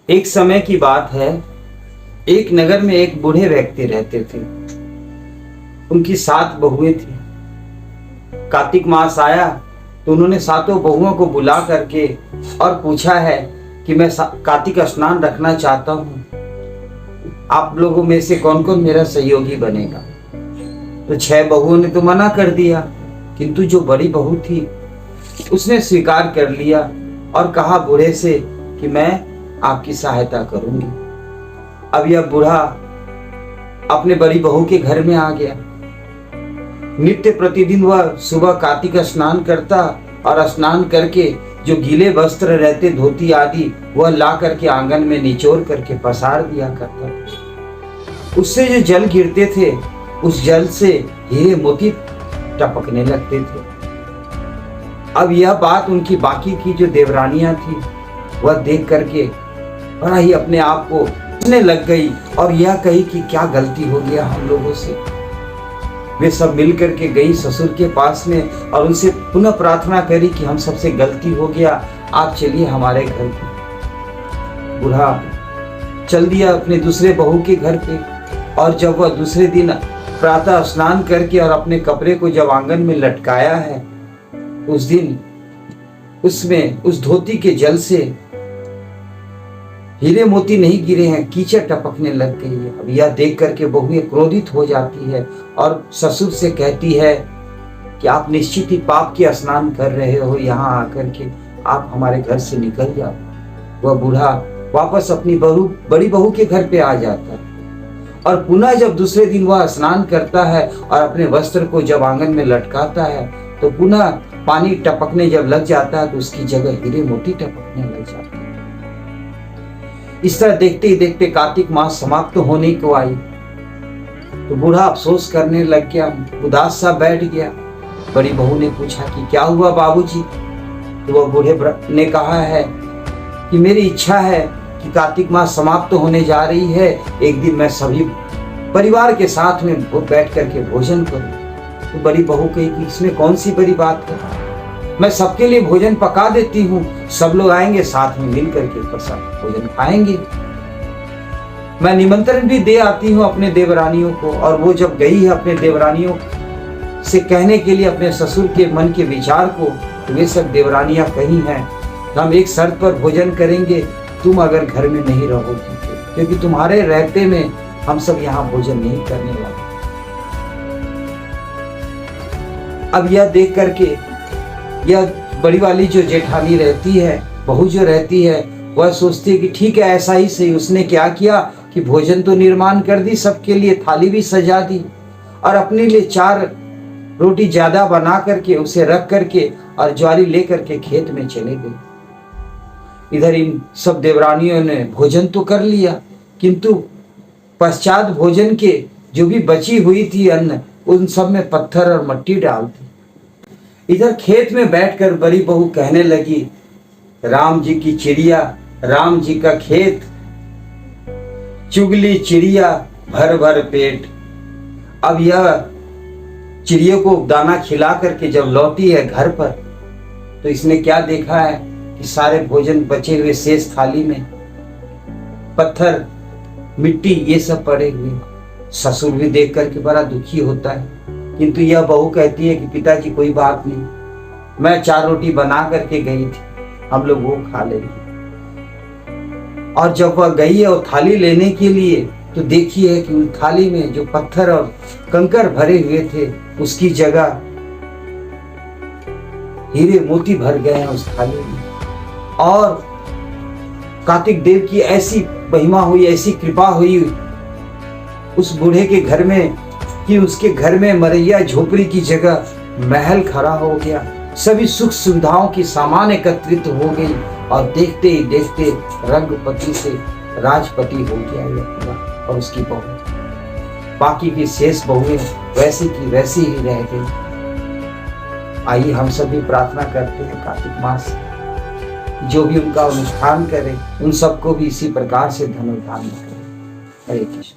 एक समय की बात है। एक नगर में एक बूढ़े व्यक्ति रहते थे। उनकी 7 बहुएं थी। कार्तिक मास आया तो उन्होंने 7 बहुओं को बुला करके और पूछा है कि मैं कार्तिक स्नान रखना चाहता हूँ, आप लोगों में से कौन कौन मेरा सहयोगी बनेगा। तो 6 बहुओं ने तो मना कर दिया, किंतु जो बड़ी बहू थी उसने स्वीकार कर लिया और कहा बूढ़े से कि मैं आपकी सहायता करूंगी। अब यह बूढ़ा अपने बड़ी बहू के घर में आ गया। नित्य प्रतिदिन वह सुबह कार्तिक स्नान करता और स्नान करके जो गीले वस्त्र रहते, धोती आदि, वह ला करके आंगन में निचोड़ करके पसार दिया करता था। उससे जो जल गिरते थे उस जल से हीरे मोती टपकने लगते थे। अब यह बात उनकी बाकी की जो देवरानियां थी वह देख करके बड़ा ही अपने आप को हंसने लग गई और यह कही कि क्या गलती हो गया हम लोगों से। वे सब मिल करके गई ससुर के पास में और उनसे पुनः प्रार्थना करी कि हम सबसे गलती हो गया, आप चलिए हमारे घर पे। बूढ़ा चल दिया अपने दूसरे बहू के घर पे और जब वह दूसरे दिन प्रातः स्नान करके और अपने कपड़े को जब आंगन में लटकाया है, उस दिन उसमें उस धोती के जल से हीरे मोती नहीं गिरे हैं, कीचड़ टपकने लग गई है। अब यह देख करके बहुएं क्रोधित हो जाती है और ससुर से कहती है कि आप निश्चित ही पाप की स्नान कर रहे हो, यहाँ आकर के आप हमारे घर से निकल जाओ। वह बूढ़ा वापस अपनी बड़ी बहू के घर पे आ जाता है और पुनः जब दूसरे दिन वह स्नान करता है और अपने वस्त्र को जब आंगन में लटकाता है तो पुनः पानी टपकने जब लग जाता है तो उसकी जगह हीरे मोती टपकने लग जाते हैं। इस तरह देखते ही देखते कार्तिक मास समाप्त होने को आई तो बूढ़ा अफसोस करने लग गया, उदास सा बैठ गया। बड़ी बहू ने पूछा कि क्या हुआ बाबूजी। तो वह बूढ़े ने कहा है कि मेरी इच्छा है कि कार्तिक मास समाप्त होने जा रही है, एक दिन मैं सभी परिवार के साथ में बैठ करके भोजन करूं। तो बड़ी बहू कही कि इसमें कौन सी बड़ी बात है, मैं सबके लिए भोजन पका देती हूँ, सब लोग आएंगे साथ में मिल करके प्रसाद भोजन खाएंगे। मैं निमंत्रण भी दे आती हूँ अपने देवरानियों को। और वो जब गई है अपने देवरानियों से कहने के लिए अपने ससुर के मन के विचार को, तो वे सब देवरानियां कही हैं हम एक शर्त पर भोजन करेंगे, तुम अगर घर में नहीं रहोगी, क्योंकि तुम्हारे रहते में हम सब यहाँ भोजन नहीं करने वाले। अब यह देख करके यह बड़ी वाली जो जेठानी रहती है, बहू जो रहती है, वह सोचती है कि ठीक है ऐसा ही सही। उसने क्या किया कि भोजन तो निर्माण कर दी, सबके लिए थाली भी सजा दी और अपने लिए 4 रोटी ज्यादा बना करके उसे रख करके और ज्वारी ले करके खेत में चले गए। इधर इन सब देवरानियों ने भोजन तो कर लिया, किंतु पश्चात भोजन के जो भी बची हुई थी अन्न, उन सब में पत्थर और मिट्टी डाल दी। इधर खेत में बैठकर बड़ी बहू कहने लगी, राम जी की चिड़िया, राम जी का खेत, चुगली चिड़िया भर भर पेट। अब यह चिड़ियों को दाना खिला करके जब लौटी है घर पर तो इसने क्या देखा है कि सारे भोजन बचे हुए शेष थाली में पत्थर, मिट्टी ये सब पड़े हुए। ससुर भी देख करके बड़ा दुखी होता है, किंतु यह बहू कहती है कि पिताजी कोई बात नहीं, मैं 4 रोटी बना करके गई थी, हम लोग वो खा लेंगे। और जब वह गई है वो थाली लेने के लिए तो देखी है कि उन थाली में जो पत्थर और कंकर भरे हुए थे उसकी जगह हीरे मोती भर गए हैं उस थाली में। और कार्तिक देव की ऐसी महिमा हुई, ऐसी कृपा हुई उस बूढ़े के घर में कि उसके घर में मरैया झोपड़ी की जगह महल खड़ा हो गया। सभी सुख सुविधाओं की सामान एकत्रित हो गई और देखते ही देखते रंगपति से राजपति हो गया यह पूरा और उसकी बहू। बाकी की शेष बहुएं वैसी की वैसी ही रह गई। आइए हम सभी प्रार्थना करते हैं कार्तिक मास जो भी उनका अनुष्ठान करे उन सबको भी इसी प्रकार से धनुर्धान करे। हरे कृष्ण।